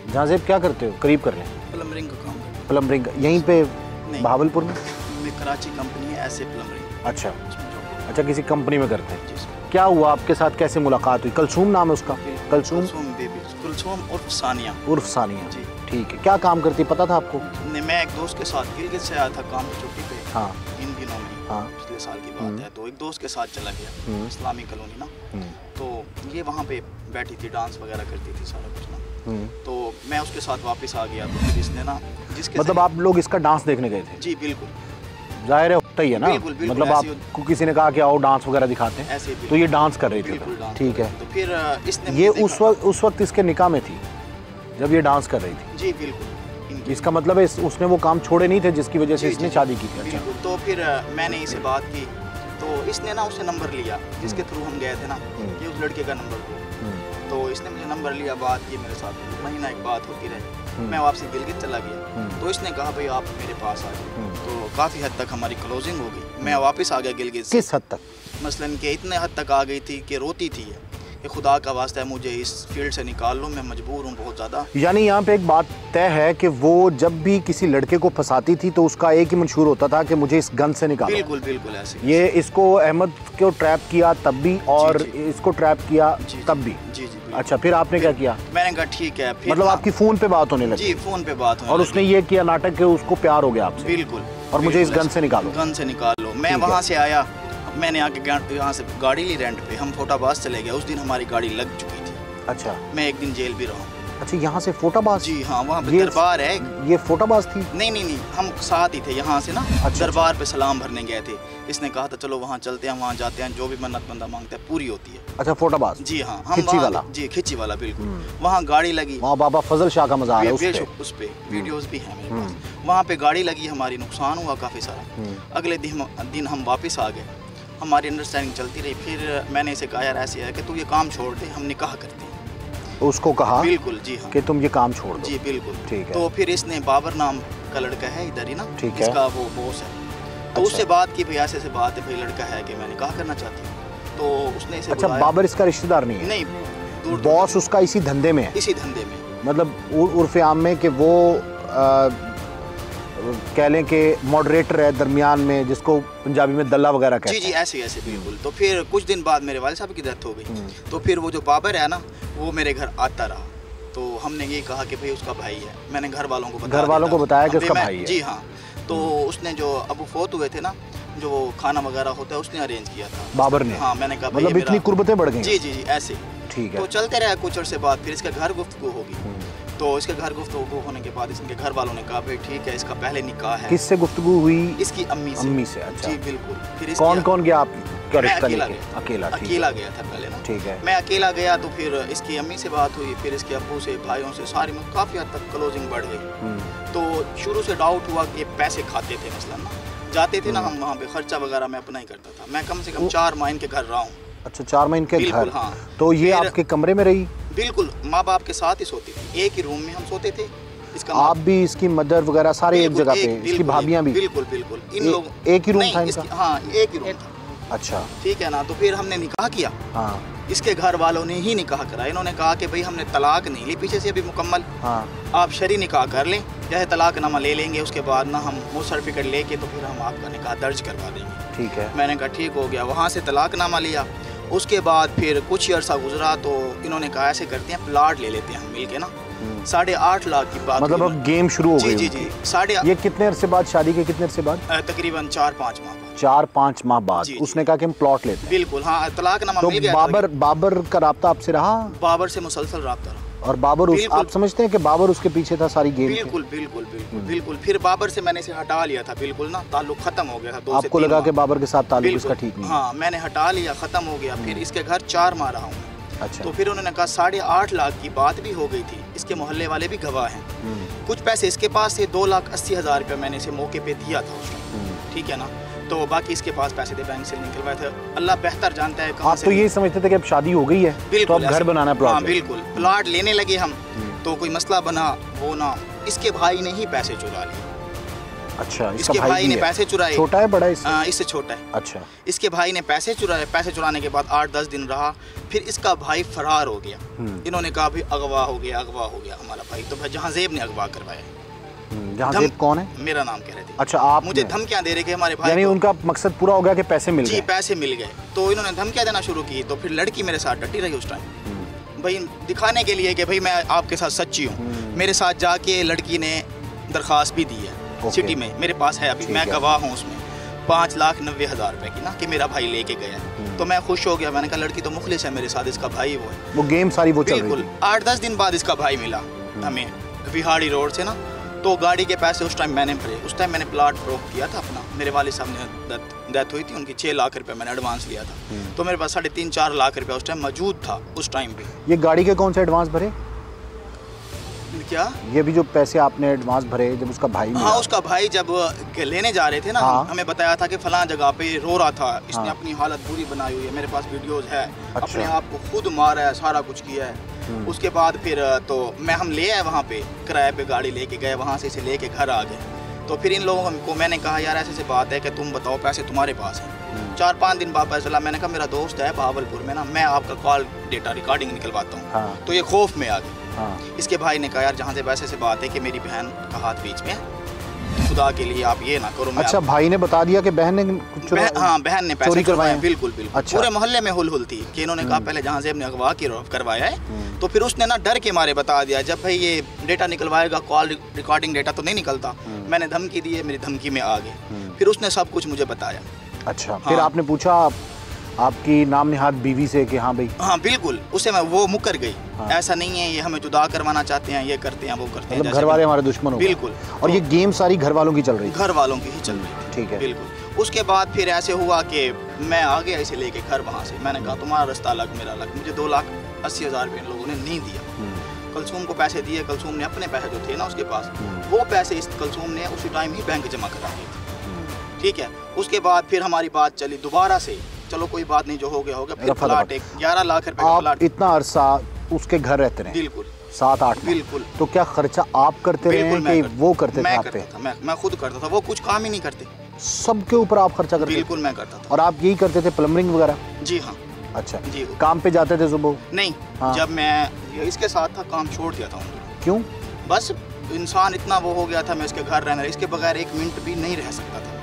जहाँ से क्या करते हो? करीब कर रहे हैं। प्लम्बरिंग का काम करते हैं। प्लम्बरिंग यहीं पे भावलपुर में? कराची कंपनी है ऐसे प्लम्बरिंग। अच्छा अच्छा, किसी कंपनी में करते हैं। जी सर। क्या हुआ आपके साथ, कैसे मुलाकात हुई? कलसूम नाम है उसका? कलसूम बेबी, कलसूम उर्फ सानिया। उर्फ सानिया जी ठीक है। क्या काम करती पता था आपको? नहीं, मैं एक दोस्त के साथ गिलगित से आया था काम की छुट्टी पे। हाँ इन दिनों में, हाँ पिछले साल की बात है। तो एक दोस्त के साथ चला गया इस्लामी कॉलोनी ना। तो ये वहाँ पे बैठी थी, डांस वगैरह करती थी, सारा कुछ ना। तो मैं उसके साथ वापस आ गया। तो फिर इसने ना, जिसके मतलब आप लोग इसका डांस देखने गए थे? जी बिल्कुल। जाहिर है होता ही है ना। बिल्कुल, बिल्कुल, मतलब आपको किसी ने कहा कि आओ डांस वगैरह दिखाते हैं, ऐसे तो ये डांस कर रही थी? ठीक है। तो फिर इसने ये उस वक्त इसके निकाह में थी जब ये डांस कर रही थी? जी बिल्कुल। इसका मतलब है उसने वो काम छोड़े नहीं थे जिसकी वजह से इसने शादी की थी? अच्छा। तो फिर मैंने इसे बात की, तो इसने ना उससे नंबर लिया जिसके थ्रू हम गए थे ना, ये उस लड़के का नंबर हो। तो इसने मुझे नंबर लिया, बात की मेरे साथ, महीना एक बात होती रही। मैं वापसी गिलगित चला गया। तो इसने कहा भाई आप मेरे पास आ जाओ। तो काफ़ी हद तक हमारी क्लोजिंग हो गई। मैं वापस आ गया गिलगित से। किस हद तक? मसलन कि इतने हद तक आ गई थी कि रोती थी कि खुदा का वास्ता है मुझे इस फील्ड से निकाल लो, मैं मजबूर हूँ बहुत ज़्यादा। यानी यहाँ पे एक बात तय है कि वो जब भी किसी लड़के को फंसाती थी तो उसका एक ही मंशूर होता था कि मुझे इस गन से निकालो। बिल्कुल बिल्कुल ऐसे। ये इसको अहमद को ट्रैप किया तब भी और इसको ट्रैप किया तब भी? जी जी। अच्छा, फिर आपने क्या किया? मैंने कहा ठीक है। फिर मतलब आपकी फ़ोन पे बात होने लगी? जी, फ़ोन पे बात होने और उसने ये किया नाटक कि उसको प्यार हो गया आपसे? बिल्कुल। और मुझे इस गन से निकालो। गन से निकालो। मैं वहाँ से आया, मैंने आके यहाँ से गाड़ी ली रेंट पे, हम फोटाबाज चले गए। उस दिन हमारी गाड़ी लग चुकी थी। अच्छा। मैं एक दिन जेल भी रहा हूँ। अच्छा, यहाँ से फोटाबाज? जी हाँ, वहाँ पे दरबार है। ये फोटाबाज थी? नहीं, हम साथ ही थे यहाँ से ना। दरबार पे सलाम भरने गए थे। इसने कहा था चलो वहाँ चलते हैं, वहाँ जाते हैं, जो भी मन्नत बंदा मांगता है पूरी होती है। अच्छा, फोटाबाज? जी हाँ, हम खिच्ची वाला? जी, खिच्ची वाला बिल्कुल। वहाँ गाड़ी लगी, वहाँ बाबा फजल शाह का मज़ार है, उस पे वीडियोस भी हैं मेरे पास। वहाँ पे गाड़ी लगी हमारी, नुकसान हुआ काफ़ी सारा। अगले दिन हम वापस आ गए, हमारी अंडरस्टैंडिंग चलती रही। फिर मैंने इसे कहा यार ऐसे है कि तू ये काम छोड़ दे, हम निकाह करते हैं। उसको कहा? बिल्कुल जी हाँ, कि तुम ये काम छोड़ दो। जी बिल्कुल। ठीक है। तो फिर इसने बाबर नाम का लड़का है इधर ही ना, ठीक है, इसका वो बॉस है। तो उससे बात की, भाई ऐसे बात है, भाई लड़का है कि मैं निकाह करना चाहती हूँ। तो उसने इसे अच्छा, बाबर इसका रिश्तेदार नहीं है? नहीं, बॉस उसका इसी धंधे में है? इसी धंधे में, मतलब उर्फ़े आम में कि वो कह लें कि मॉडरेटर है दरमियान में, जिसको पंजाबी में दल्ला वगैरह कहते हैं। जी ऐसे बिल्कुल। तो फिर कुछ दिन बाद मेरे वालिद साहब की डेथ हो गई। तो फिर वो जो बाबर है ना, वो मेरे घर आता रहा। तो हमने ये कहा कि भाई उसका भाई है। मैंने घर वालों को बताया कि उसका भाई है। जी हाँ। तो उसने जो अबू फौत हुए थे ना, जो खाना वगैरह होता है, उसने अरेंज किया था, बाबर ने। हाँ, मैंने कहा मतलब इतनी कुर्बतें बढ़ गई? जी ऐसे। ठीक है। तो चलते रहा कुछ अर्से बाद, फिर इसका घर गुफ्तगू होगी। तो इसके घर गुफ्तगू होने के बाद इसके घर वालों ने कहा भाई ठीक है, इसका पहले निकाह है। किससे गुफ्तगू हुई? इसकी अम्मी से। अच्छा। जी बिल्कुल। फिर कौन गया आप? अकेला गया था पहले ना। ठीक है। मैं अकेला गया, तो फिर इसकी अम्मी से बात हुई, फिर इसके अब्बू से, भाइयों से, सारी में काफ़ी हद तक क्लोजिंग बढ़ गई। तो शुरू से डाउट हुआ कि पैसे खाते थे मसलन ना, जाते थे ना हम वहाँ पे, खर्चा वगैरह मैं अपना ही करता था। मैं कम से कम 4 माह इनके घर रहा हूँ। अच्छा, 4 माह इनके घर? हाँ। तो ये आपके कमरे में रही? बिल्कुल, माँ बाप के साथ ही सोती थी, एक ही रूम में हम सोते थे। इसका आप भी, इसकी मदर वगैरह सारे एक जगह पे? इसकी भाभियाँ भी? बिल्कुल। इन लोग एक ही रूम था इनका? हाँ, एक ही रूम था। अच्छा, ठीक है ना। तो फिर हमने निकाह किया। हाँ। इसके घर वालों ने ही निकाह करा। इन्होंने कहा कि भाई हमने तलाक नहीं ली पीछे से अभी मुकम्मल, हाँ, आप शरी निकाह कर लें, चाहे तलाकनामा ले लेंगे, उसके बाद ना हम वो सर्टिफिकेट लेके तो फिर हम आपका निकाह दर्ज करवा देंगे। ठीक है। मैंने कहा ठीक हो गया। वहाँ से तलाकनामा लिया। उसके बाद फिर कुछ अर्सा गुजरा तो इन्होंने कहा ऐसे करते हैं, प्लाट ले लेते हैं हम मिल के ना। 8.5 लाख की बात। मतलब अब गेम शुरू हो गई? जी। ये कितने अरसे बाद शादी के? कितने अरसे बाद? तकरीबन 4-5 माह बाद। 4-5 माह बाद उसने कहा कि हम प्लॉट लेते हैं? बिल्कुल हाँ, तलाकनामा मिल गया। बाबर का राब्ता आपसे रहा? बाबर से मुसलसल राब्ता रहा। और बाबर आप समझते हैं कि बाबर उसके पीछे था सारी गेम? बिल्कुल। फिर बाबर से मैंने इसे हटा लिया था, बिल्कुल ना, ताल्लुक खत्म हो गया था। 2 से 3 आपको लगा कि बाबर के साथ ताल्लुक इसका ठीक नहीं? हाँ, मैंने हटा लिया, खत्म हो गया। फिर इसके घर 4 माह रहा हूँ। अच्छा। तो फिर उन्होंने कहा 8.5 लाख की बात भी हो गई थी, इसके मोहल्ले वाले भी गवाह हैं। कुछ पैसे इसके पास से 2,80,000 रुपये मैंने इसे मौके पे दिया था उस टाइम, ठीक है ना। तो बाकी इसके पास पैसे थे, बैंक से निकलवाए थे। अल्लाह बेहतर जानता है कहाँ से। आप तो यही समझते थे कि अब शादी हो गई है तो अब घर बनाना प्लॉट? हाँ बिल्कुल, प्लॉट लेने लगे हम। तो कोई मसला बना वो ना, इसके भाई ने ही पैसे चुरा लिए। अच्छा, इसके भाई ने पैसे चुराए। छोटा है बड़ा है इससे? इससे छोटा है। अच्छा। इसके भाई ने पैसे चुराए, पैसे चुराने के बाद 8-10 दिन रहा, फिर इसका भाई फरार हो गया। इन्होंने कहा भाई अगवा हो गया हमारा भाई। तो भाई जहांजेब ने अगवा करवाया। जहांजेब कौन है? मेरा नाम कह रहे थे। अच्छा, आप मुझे धमकियां दे रहे कि हमारे भाई, यानी उनका मकसद पूरा हो गया कि पैसे मिल गए? जी, पैसे मिल गए। तो इन्होंने धमकियां देना शुरू की। तो फिर लड़की मेरे साथ डटी रही उस टाइम, भाई दिखाने के लिए कि भाई मैं आपके साथ सच्ची हूँ। मेरे साथ जाके लड़की ने दरख्वास्त भी दी है सिटी में, मेरे पास है अभी, मैं गवाह हूँ उसमें, 5,90,000 रुपए की ना, कि मेरा भाई लेके गया। तो मैं खुश हो गया, मैंने कहा लड़की तो मुखलिस है मेरे साथ, इसका भाई वो है। वो गेम सारी वो चल रही थी। बिल्कुल। 8-10 दिन बाद इसका भाई मिला हमें विहाड़ी रोड से ना। तो गाड़ी के पैसे उस टाइम मैंने भरे। उस टाइम मैंने प्लाट ब्रोक किया था अपना, मेरे वालिद साहब ने डेथ हुई थी उनकी, 6 लाख रुपए मैंने एडवांस लिया था। तो मेरे पास 3.5-4 लाख रुपए उस टाइम मौजूद था उस टाइम पे। ये गाड़ी के कौन से एडवांस भरे? क्या? ये भी जो पैसे आपने एडवांस भरे जब उसका भाई मिला? हाँ, उसका भाई जब लेने जा रहे थे ना, हमें बताया था कि फलां जगह पे रो रहा था, इसने अपनी हालत बुरी बनाई हुई है, मेरे पास वीडियोस है। अच्छा। अपने आप को खुद मारा है, सारा कुछ किया है। उसके बाद फिर तो हम ले आए वहाँ पे, किराए पे गाड़ी लेके गए, वहाँ से इसे लेके घर आ गए। तो फिर इन लोगों को मैंने कहा यार ऐसे बात है कि तुम बताओ पैसे तुम्हारे पास हैं। 4-5 दिन बाद पता चला, मैंने कहा मेरा दोस्त है भावलपुर में ना, मैं आपका कॉल डेटा रिकॉर्डिंग निकलवाता हूँ। तो ये खौफ में आ गए। इसके भाई ने कहा यार जहाँ से पैसे से बात है कि मेरी बहन का हाथ बीच में है, खुदा के लिए आप ये ना करो। अच्छा, भाई ने बता दिया कि बहन ने हाँ, बहन ने पैसे करवाए। बिल्कुल बिल्कुल। अच्छा। पूरे मोहल्ले में हुल थी कि इन्होंने कहा पहले जहांजेब ने अगवा करवाया है। तो फिर उसने ना डर के मारे बता दिया, जब भाई ये डेटा निकलवाएगा, कॉल रिकॉर्डिंग डेटा तो नहीं निकलता। मैंने धमकी दी है, मेरी धमकी में आ गए। फिर उसने सब कुछ मुझे बताया। अच्छा। फिर आपने पूछा आपकी नाम निहाद बीवी से कि हाँ भाई? हाँ बिल्कुल, उसे वो मुकर गई। ऐसा नहीं है ये हमें जुदा करवाना चाहते हैं, ये करते हैं वो करते हैं, मतलब घर वाले हमारे दुश्मन हो गए। बिल्कुल। और ये गेम सारी घर वालों की चल रही थी? घर वालों की ही चल रही थी। ठीक है। बिल्कुल। उसके बाद फिर ऐसे हुआ कि मैं आ गया इसे लेके घर वहाँ से। मैंने कहा तुम्हारा रास्ता अलग मेरा अलग। मुझे 2,80,000 रुपये इन लोगों ने नहीं दिया। कलसूम को पैसे दिए, कलसूम ने अपने पैसे जो थे ना उसके पास, वो पैसे इस कलसूम ने उसी टाइम ही बैंक जमा करा दिए थे। ठीक है। उसके बाद फिर हमारी बात चली दोबारा से, चलो कोई बात नहीं, जो हो गया हो गया। फिर प्लाट 11 लाख रुपए का प्लाट। इतना अरसा उसके घर रहते रहे? बिल्कुल। 7-8। बिल्कुल। तो क्या खर्चा आप करते रहे कि वो करते थे? मैं खुद करता था, वो कुछ काम ही नहीं करते। सबके ऊपर आप खर्चा करते? बिल्कुल मैं करता था। और आप यही करते थे, प्लम्बरिंग वगैरह? जी हाँ। अच्छा जी। काम पे जाते थे सुबह? नहीं। जब मैं इसके साथ था काम छोड़ दिया था। क्यों? बस इंसान इतना वो हो गया था, मैं इसके घर रहना, इसके बगैर 1 मिनट भी नहीं रह सकता था।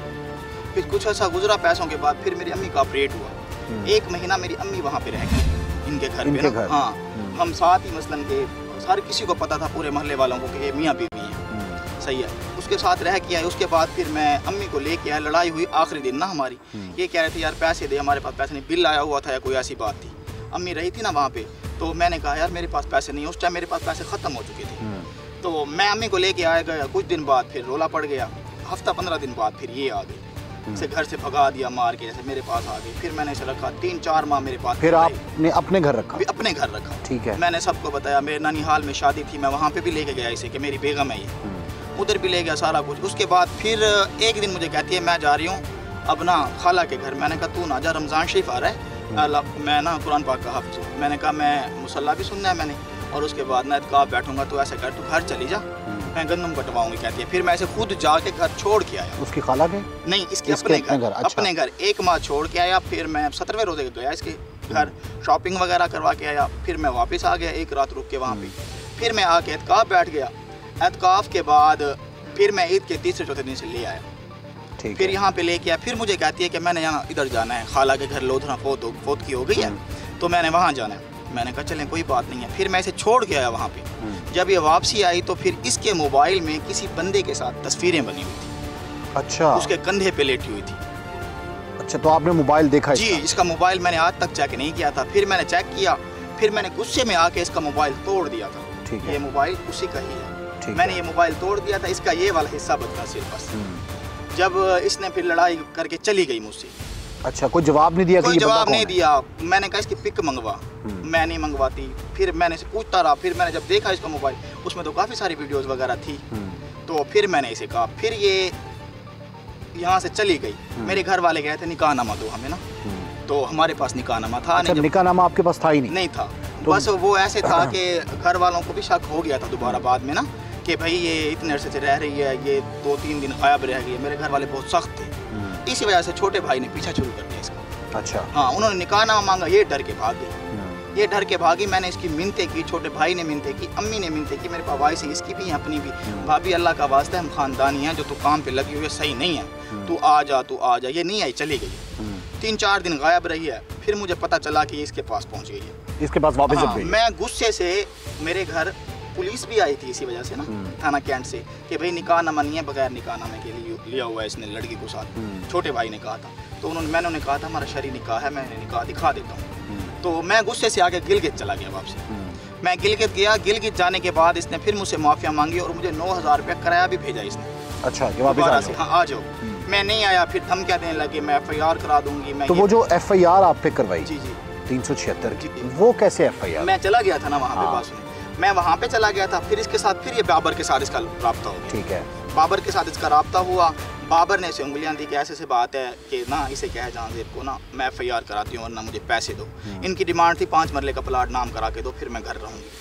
फिर कुछ ऐसा गुजरा पैसों के बाद, फिर मेरी अम्मी का ऑपरेट हुआ। 1 महीना मेरी अम्मी वहाँ पे रह गई इनके घर पे ना। हाँ, हम साथ ही मसलन के हर किसी को पता था, पूरे मोहल्ले वालों को, कि ये मियाँ बीवी हैं। सही है। उसके साथ रह के आए। उसके बाद फिर मैं अम्मी को लेके आया, लड़ाई हुई आखिरी दिन ना हमारी। ये कह रहे थे यार पैसे दे, हमारे पास पैसे नहीं, बिल आया हुआ था या कोई ऐसी बात थी। अम्मी रही थी ना वहाँ पे, तो मैंने कहा यार मेरे पास पैसे नहीं। उस टाइम मेरे पास पैसे ख़त्म हो चुके थे। तो मैं अम्मी को लेके आया गया। कुछ दिन बाद फिर रोला पड़ गया। हफ्ता 15 दिन बाद फिर ये आ गई, इसे घर से भगा दिया मार के, जैसे मेरे पास आ गई। फिर मैंने इसे रखा 3-4 माह मेरे पास। फिर आपने अपने घर रखा? अपने घर रखा। ठीक है। मैंने सबको बताया, मेरे ननिहाल में शादी थी, मैं वहाँ पे भी लेके गया इसे कि मेरी बेगम है ये, उधर भी ले गया सारा कुछ। उसके बाद फिर एक दिन मुझे कहती है मैं जा रही हूँ अब ना खाला के घर। मैंने कहा तू ना जा, रमज़ान शरीफ आ रहा है, मैं ना कुरान पाक का हाफ़िज़ हूँ। मैंने कहा मैं मुसल्ला भी सुनना है मैंने, और उसके बाद ना इत्काफ़ बैठूंगा, तो ऐसे कर तू घर चली जा, मैं गंदम कटवाऊंगी कहती है। फिर मैं इसे खुद जाके घर छोड़ के आया। उसकी खाला के? नहीं, इसके अपने घर। अच्छा। अपने घर 1 माह छोड़ के आया। फिर मैं 17वें रोज़े गया इसके घर, शॉपिंग वगैरह करवा के आया। फिर मैं वापस आ गया, 1 रात रुक के वहाँ पे। फिर मैं आके एतकाफ़ बैठ गया। एतकाफ़ के बाद फिर मैं ईद के 3-4 दिन से ले आया। फिर यहाँ पे लेके आया। फिर मुझे कहती है कि मैंने यहाँ इधर जाना है, खाला के घर लोधरा फोत की हो गई है, तो मैंने वहाँ जाना है। मैंने कहा चलें कोई बात नहीं है। फिर मैं इसे छोड़ के आया वहाँ पे। जब ये वापसी आई तो फिर इसके मोबाइल में किसी बंदे के साथ तस्वीरें बनी हुई थी। अच्छा। उसके कंधे पे लेटी हुई थी। अच्छा, तो आपने मोबाइल देखा? जी, इसका मोबाइल मैंने आज तक चेक नहीं किया था। फिर मैंने चेक किया, फिर मैंने गुस्से में आके इसका मोबाइल तोड़ दिया था। ठीक है। ये मोबाइल उसी का ही है। मैंने ये मोबाइल तोड़ दिया था, इसका ये वाला हिस्सा बचा सिर्फ बस। जब इसने फिर लड़ाई करके चली गई मुझसे। अच्छा, कोई जवाब नहीं दिया? कोई जवाब नहीं दिया। मैंने कहा इसकी पिक मंगवा, मैं नहीं मंगवाती। फिर मैंने इसे पूछता रहा। फिर मैंने जब देखा इसका मोबाइल, उसमें तो काफ़ी सारी वीडियोस वगैरह थी। तो फिर मैंने इसे कहा। फिर ये यहाँ से चली गई। मेरे घर वाले गए थे निकाहनामा दो हमें ना, तो हमारे पास निकाहनामा था नहीं। निकाहनामा आपके पास था ही नहीं? नहीं था। तो बस वो ऐसे था कि घर वालों को भी शक हो गया था दोबारा बाद में ना कि भाई ये इतने अरसे से रह रही है, ये 2-3 दिन गायब रह गई है। मेरे घर वाले बहुत सख्त थे, इसी वजह से छोटे भाई ने पीछा शुरू कर दिया इसका। अच्छा। हाँ, उन्होंने निकाहनामा मांगा, ये डर के भाग गई। ये डर के भागी। मैंने इसकी मिन्नतें की, छोटे भाई ने मिन्नतें की, अम्मी ने मिन्नतें की, मेरे पास वाइस है, इसकी भी है, अपनी भी। भाभी अल्लाह का वास्ता है, हम खानदानी हैं, जो तू काम पे लगी हुई है सही नहीं है, तू आ जा, तू आ जा। ये नहीं आई, चली गई। 3-4 दिन गायब रही है। फिर मुझे पता चला कि ये इसके पास पहुंच गई है, इसके पास वापस जब गई। मैं गुस्से से, मेरे घर पुलिस भी आई थी इसी वजह से ना, थाना कैंट से, कि भाई निकाहनामा नहीं है, बगैर निकाहनामे के लिए लिया हुआ है इसने लड़की को साथ। छोटे भाई ने कहा था, तो मैंने कहा था हमारा शरई निकाह है, मैं निकाह दिखा देता हूँ। तो मैं गुस्से से आके गिलगित चला गया वापसी। मैं गिलगित गया, गिलगित जाने के बाद इसने फिर मुझसे माफिया मांगी और मुझे 9,000 रुपया किराया भी भेजा इसने। अच्छा, कि वापस आ जाओ। हाँ, आ जाओ। मैं नहीं आया, फिर धमकियाँ देने लगे, मैं FIR करा दूंगी। मैं तो वो जो FIR आप पे करवाई, जी 376 की, वो कैसे FIR? मैं चला गया था ना वहाँ पे, बात सुने, मैं वहाँ पे चला गया था। फिर इसके साथ फिर ये बाबर के साथ इसका राब्ता हो गया। ठीक है। बाबर के साथ इसका राब्ता हुआ। बाबर ने इसे उंगलियां दी कि ऐसे बात है कि ना इसे कहे जहांगीर को ना मैं FIR कराती हूँ और ना मुझे पैसे दो। इनकी डिमांड थी 5 मरले का प्लाट नाम करा के दो, फिर मैं घर रहूँगी।